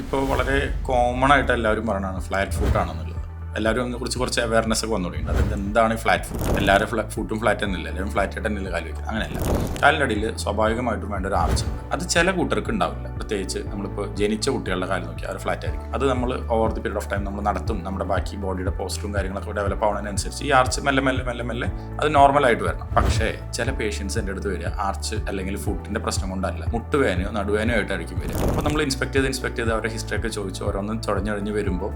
ഇപ്പോൾ വളരെ കോമൺ ആയിട്ട് എല്ലാവരും പറയണതാണ് ഫ്ലാറ്റ് ഫുഡ് ആണെന്നുള്ളത്. എല്ലാവരും അതിനെക്കുറിച്ച് കുറച്ച് അവയർനെസ് ഒക്കെ വന്നു തുടങ്ങിയിട്ടുണ്ട്. അത് എന്താണ് ഫ്ലാറ്റ് ഫുഡ്? എല്ലാവരും ഫുഡും ഫ്ലാറ്റ് എന്നില്ല, എല്ലാവരും ഫ്ലാറ്റ് ആയിട്ട് തന്നെയല്ല കാല് വയ്ക്കുന്നത്. അങ്ങനെയല്ല, കാലിൻ്റെ അടിയിൽ സ്വാഭാവികമായിട്ടും വേണ്ട ഒരു ആർച്ച് ഉണ്ട്. അത് ചില കൂട്ടർക്ക് ഉണ്ടാവില്ല. പ്രത്യേകിച്ച് നമ്മളിപ്പോൾ ജനിച്ച കുട്ടികളുടെ കാല് നോക്കിയാൽ അവർ ഫ്ലാറ്റ് ആയിരിക്കും. അത് നമ്മൾ over the period of time നമ്മൾ നടത്തും, നമ്മുടെ ബാക്കി ബോഡിയുടെ പോസ്റ്ററും കാര്യങ്ങളൊക്കെ ഡെവലപ്പ് ആവുന്നതിനനുസരിച്ച് ഈ ആർച്ച് മെല്ലെ മെല്ലെ മെല്ലെ മെല്ലെ അത് നോർമലായിട്ട് വരണം. പക്ഷേ ചില പേഷ്യൻസ് എൻ്റെ അടുത്ത് വരിക ആർച്ച് അല്ലെങ്കിൽ ഫുട്ടിൻ്റെ പ്രശ്നം കൊണ്ടല്ല, മുട്ടുവേനയോ നടുവേനയോ ആയിട്ടായിരിക്കും വരിക. അപ്പോൾ നമ്മൾ ഇൻസ്പെക്ട് ചെയ്ത് അവരുടെ ഹിസ്റ്ററി ഒക്കെ ചോദിച്ച് ഓരോന്നും തുഴഞ്ഞഴിഞ്ഞ് വരുമ്പോൾ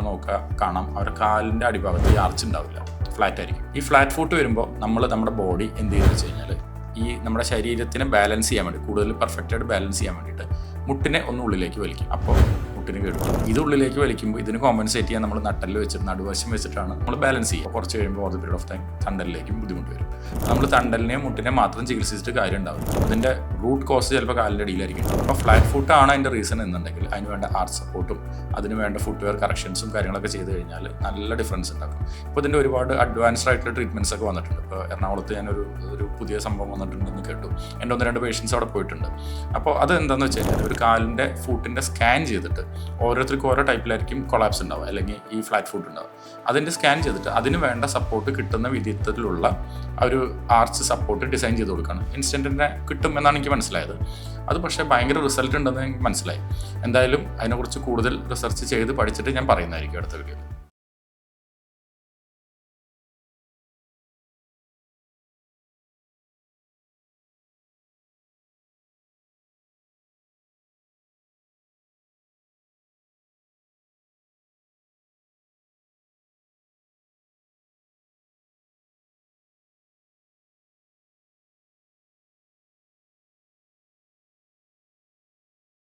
നമുക്ക് കാണാം അവരുടെ കാലിൻ്റെ അടിഭാഗത്ത് ഈ ആർച്ച് ഉണ്ടാവില്ല, ഫ്ലാറ്റ് ആയിരിക്കും. ഈ ഫ്ലാറ്റ് ഫുട്ട് വരുമ്പോൾ നമ്മുടെ ബോഡി എന്ത് ചെയ്യുന്നത് വെച്ച് കഴിഞ്ഞാൽ ഈ നമ്മുടെ ശരീരത്തിനെ ബാലൻസ് ചെയ്യാൻ വേണ്ടി, കൂടുതൽ പെർഫെക്റ്റായിട്ട് ബാലൻസ് ചെയ്യാൻ വേണ്ടിയിട്ട് മുട്ടിനെ ഒന്ന് ഉള്ളിലേക്ക് വലിക്കും. അപ്പോൾ മുട്ടിന് കേടും. ഇത് ഉള്ളിലേക്ക് വലിക്കുമ്പോൾ ഇതിന് കോമ്പൻസേറ്റ് ചെയ്യാൻ നമ്മൾ നട്ടല് വെച്ചിട്ട് നടുവശം വെച്ചിട്ടാണ് നമ്മൾ ബാലൻസ് ചെയ്യുക. കുറച്ച് കഴിയുമ്പോൾ over the period of time തണ്ടലിലേക്കും ബുദ്ധിമുട്ട് വരും. നമ്മൾ തണ്ടലിനെയും മുട്ടിനെ മാത്രം ചികിത്സിച്ചിട്ട് കാര്യം ഉണ്ടാവും. അതിൻ്റെ റൂട്ട് കോസ് ചിലപ്പോൾ കാലിൻ്റെ അടിയിലായിരിക്കും. അപ്പോൾ ഫ്ലാറ്റ് ഫുട്ട് ആണ് അതിൻ്റെ റീസൺ എന്നുണ്ടെങ്കിൽ അതിന് വേണ്ട ആർച്ച് സപ്പോർട്ടും അതിന് വേണ്ട ഫുട്വെയർ കറക്ഷൻസും കാര്യങ്ങളൊക്കെ ചെയ്ത് കഴിഞ്ഞാൽ നല്ല ഡിഫറൻസ് ഉണ്ടാക്കും. ഇപ്പോൾ ഇതിൻ്റെ ഒരുപാട് അഡ്വാൻസ്ഡ് ആയിട്ടുള്ള ട്രീറ്റ്മെൻറ്റ്സ് ഒക്കെ വന്നിട്ടുണ്ട്. ഇപ്പോൾ എറണാകുളത്ത് ഞാനൊരു പുതിയ സംഭവം വന്നിട്ടുണ്ടെന്ന് കേട്ടു. എൻ്റെ 1-2 പേഷ്യൻസ് അവിടെ പോയിട്ടുണ്ട്. അപ്പോൾ അത് എന്താണെന്ന് വെച്ച് കഴിഞ്ഞാൽ ഒരു കാലിൻ്റെ ഫുട്ടിൻ്റെ സ്കാൻ ചെയ്തിട്ട് ഓരോരുത്തർക്കും ഓരോ ടൈപ്പിലായിരിക്കും കൊളാപ്സ് ഉണ്ടാവുക, അല്ലെങ്കിൽ ഈ ഫ്ലാറ്റ് ഫുട്ട് ഉണ്ടാവുക. അതിൻ്റെ സ്കാൻ ചെയ്തിട്ട് അതിന് വേണ്ട സപ്പോർട്ട് കിട്ടുന്ന വിധത്തിലുള്ള ഒരു ആർച്ച് സപ്പോർട്ട് ഡിസൈൻ ചെയ്ത് കൊടുക്കുകയാണ്. ഇൻസ്റ്റൻറ്റിനെ കിട്ടും എന്നാണ് എനിക്ക് മനസ്സിലായത്. അത് പക്ഷേ ഭയങ്കര റിസൾട്ട് ഉണ്ടെന്ന് എനിക്ക് മനസ്സിലായി. എന്തായാലും അതിനെക്കുറിച്ച് കൂടുതൽ റിസർച്ച് ചെയ്ത് പഠിച്ചിട്ട് ഞാൻ പറയുന്നതായിരിക്കും അടുത്ത വീഡിയോയിൽ.